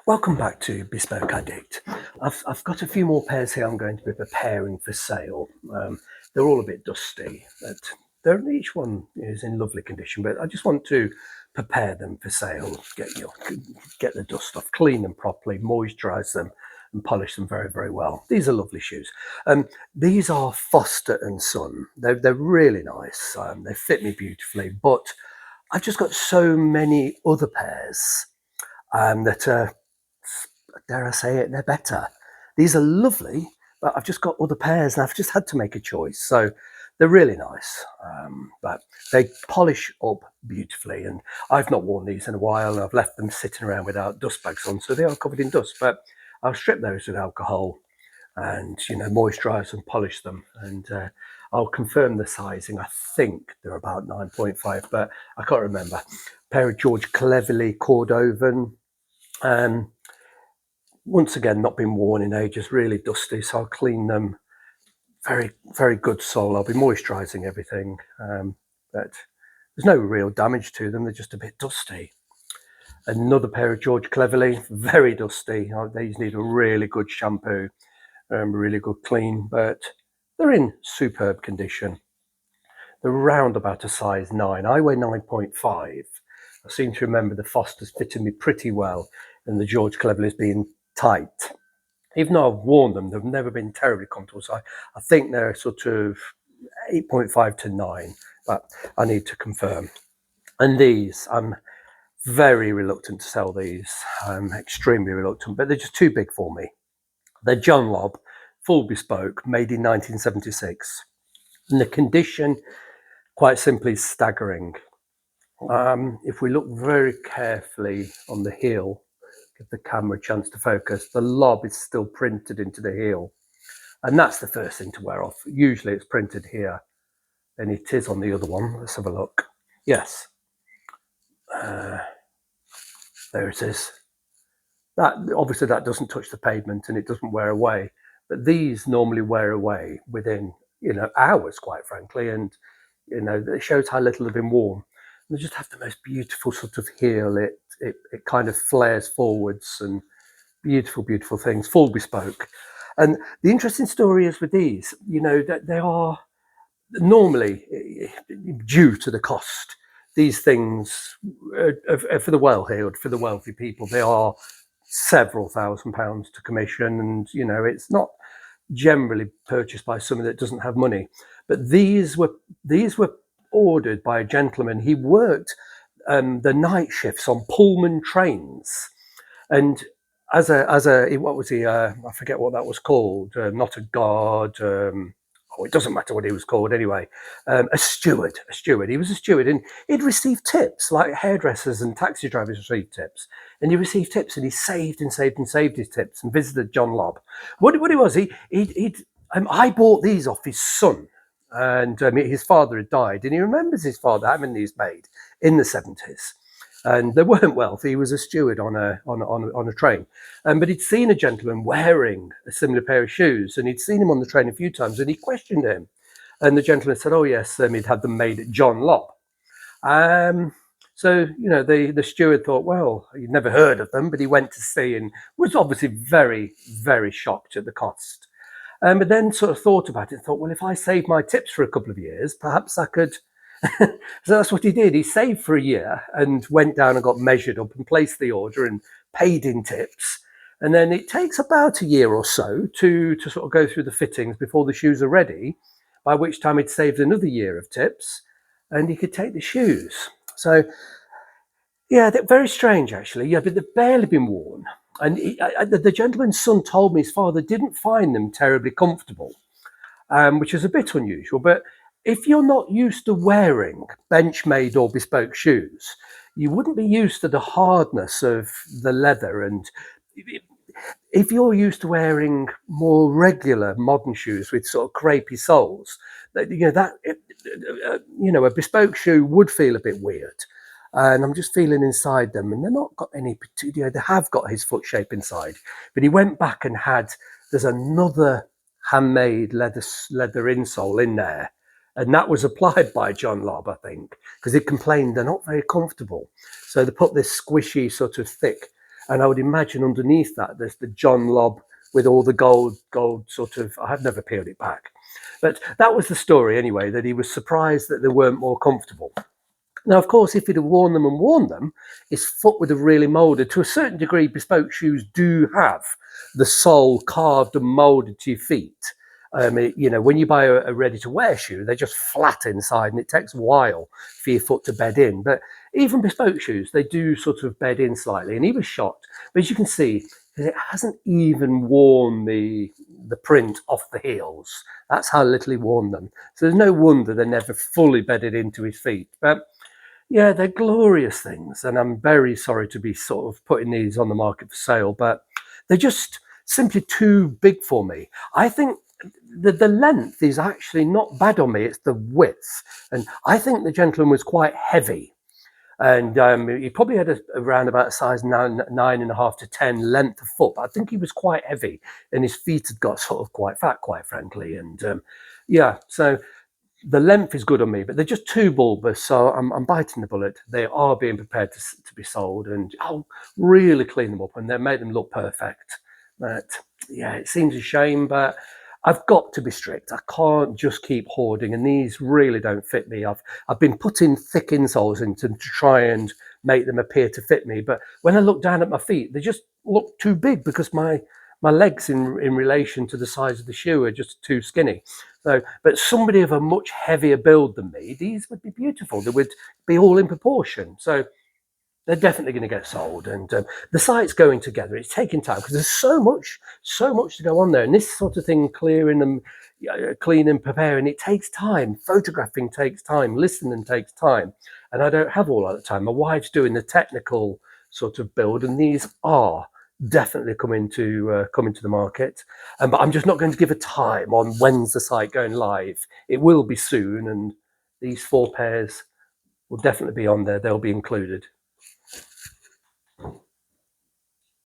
Welcome back to Bespoke Addict. I've got a few more pairs here I'm going to be preparing for sale. They're all a bit dusty, but each one is in lovely condition, but I just want to prepare them for sale, get the dust off, clean them properly, moisturize them and polish them very, very well. These are lovely shoes. These are Foster and Son. They're really nice. They fit me beautifully, but I've just got so many other pairs that are, dare I say it, they're better. These are lovely, but I've just got other pairs and I've just had to make a choice. So they're really nice, but they polish up beautifully. And I've not worn these in a while, and I've left them sitting around without dust bags on, so they are covered in dust. But I'll strip those with alcohol and moisturize and polish them. And I'll confirm the sizing. I think they're about 9.5, but I can't remember. A pair of George Cleverly Cordovan. Once again, not been worn in ages, really dusty, so I'll clean them. Very, very good sole. I'll be moisturising everything, but there's no real damage to them. They're just a bit dusty. Another pair of George Cleverly, very dusty. These need a really good shampoo, really good clean, but they're in superb condition. They're round about a size 9. I weigh 9.5. I seem to remember the Fosters fitting me pretty well, and the George Cleverlys being tight. Even though I've worn them, they've never been terribly comfortable. So I think they're sort of 8.5 to 9, but I need to confirm. And these, I'm very reluctant to sell these. I'm extremely reluctant, but they're just too big for me. They're John Lobb, full bespoke, made in 1976. And the condition, quite simply, is staggering. If we look very carefully on the heel, give the camera a chance to focus, the lob is still printed into the heel. And that's the first thing to wear off. Usually it's printed here, and it is on the other one. Let's have a look. Yes. There it is. Obviously that doesn't touch the pavement and it doesn't wear away, but these normally wear away within, hours, quite frankly, and, it shows how little they've been worn. They just have the most beautiful sort of heel. It kind of flares forwards and beautiful, beautiful things, full bespoke. And the interesting story is with these, that they are normally, due to the cost, these things are for the well-heeled, for the wealthy people. They are several £1,000s to commission, and it's not generally purchased by someone that doesn't have money. But these were ordered by a gentleman. He worked the night shifts on Pullman trains, and as a what was he? I forget what that was called. Not a guard. It doesn't matter what he was called anyway. A steward. He was a steward, and he'd received tips like hairdressers and taxi drivers receive tips. And he received tips, and he saved and saved and saved his tips, and visited John Lobb. What it was, I bought these off his son. And his father had died, and he remembers his father having these made in the 70s. And they weren't wealthy. He was a steward on a train, but he'd seen a gentleman wearing a similar pair of shoes, and he'd seen him on the train a few times, and he questioned him. And the gentleman said, "Oh yes, he'd had them made at John Lobb." So the steward thought, well, he'd never heard of them, but he went to see and was obviously very, very shocked at the cost. But then sort of thought about it and thought, well, if I save my tips for a couple of years, perhaps I could. So that's what he did. He saved for a year and went down and got measured up and placed the order and paid in tips. And then it takes about a year or so to sort of go through the fittings before the shoes are ready, by which time he'd saved another year of tips and he could take the shoes. So, yeah, they're very strange, actually. Yeah, but they've barely been worn. And the gentleman's son told me his father didn't find them terribly comfortable, which is a bit unusual. But if you're not used to wearing Benchmade or bespoke shoes, you wouldn't be used to the hardness of the leather. And if you're used to wearing more regular modern shoes with sort of crepey soles, a bespoke shoe would feel a bit weird. And I'm just feeling inside them, and they're not got any particular, they have got his foot shape inside, but he went back and there's another handmade leather insole in there, and that was applied by John Lobb, I think, because he complained they're not very comfortable. So they put this squishy sort of thick And I would imagine underneath that there's the John Lobb with all the gold sort of. I have never peeled it back, but that was the story anyway. That he was surprised that they weren't more comfortable. Now, of course, if he'd have worn them, his foot would have really moulded. To a certain degree, bespoke shoes do have the sole carved and moulded to your feet. When you buy a ready-to-wear shoe, they're just flat inside, and it takes a while for your foot to bed in. But even bespoke shoes, they do sort of bed in slightly. And he was shocked. But as you can see, it hasn't even worn the print off the heels. That's how little he worn them. So there's no wonder they're never fully bedded into his feet. But yeah, they're glorious things, and I'm very sorry to be sort of putting these on the market for sale, but they're just simply too big for me. I think the length is actually not bad on me, it's the width. And I think the gentleman was quite heavy. And he probably had around about a size 9.5 to 10 length of foot, but I think he was quite heavy, and his feet had got sort of quite fat, quite frankly. And so the length is good on me, but they're just too bulbous, so I'm biting the bullet. They are being prepared to be sold, and I'll really clean them up and then make them look perfect. But yeah, it seems a shame, but I've got to be strict. I can't just keep hoarding, and these really don't fit me. I've been putting thick insoles into them to try and make them appear to fit me, but when I look down at my feet, they just look too big because my legs in relation to the size of the shoe are just too skinny. So, but somebody of a much heavier build than me, these would be beautiful. They would be all in proportion. So they're definitely going to get sold. And the site's going together. It's taking time because there's so much to go on there. And this sort of thing, clearing them, cleaning, preparing, it takes time. Photographing takes time. Listening takes time. And I don't have all that time. My wife's doing the technical sort of build, and these are definitely coming to the market, but I'm just not going to give a time on when's the site going live. It will be soon, and these 4 pairs will definitely be on there. They'll be included.